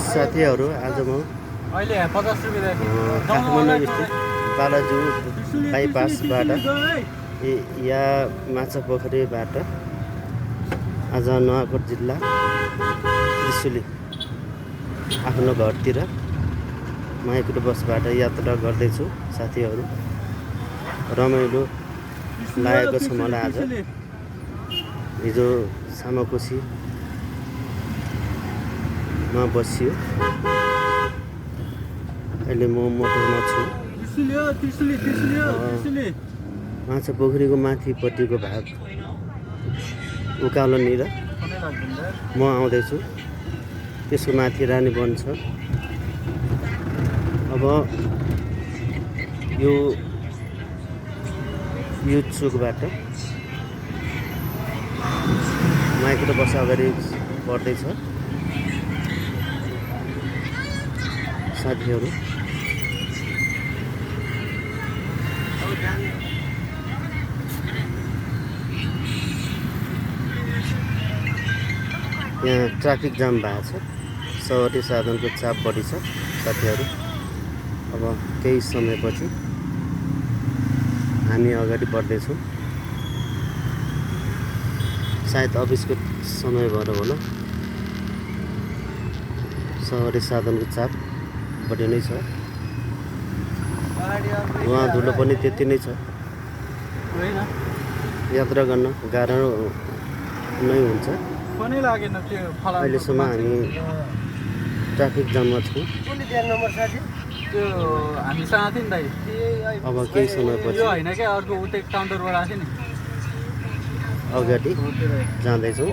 साथीहरू आज म काठमाडौँ स्थित बालाजु बाइपासबाट या माछापोखरीबाट आज नुवाकोट जिल्ला त्रिशुली आफ्नो घरतिर माइक्रो बसबाट यात्रा गर्दैछु। साथीहरू रमाइलो लागेको छ मलाई। आज हिजो सामाकोसीमा बसियो, अहिले म मोटरमा छु। माछापोखरीको माथिपट्टिको भाग उकालोनिर म आउँदैछु, त्यसको माथि रानीवन छ। अब यो चोकबाट माइक्रो बस अगाडि बढ्दैछ। साथीहरू यहाँ ट्राफिक जाम भएको छ, सवारी साधनको चाप बढी छ। साथीहरू अब केही समयपछि हामी अगाडि बढ्दैछौँ। सायद अफिसको समय भएर होला, सवारी साधनको चाप बढी नै छ। उहाँ धुलो पनि त्यति नै छ, यात्रा गर्न गाह्रो नै हुन्छ। अहिलेसम्म हामी ट्राफिक जाममा छौँ। अब केही समयपछि अगाडि जाँदैछौँ।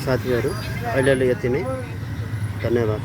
साथीहरू अहिलेलाई यति नै, धन्यवाद।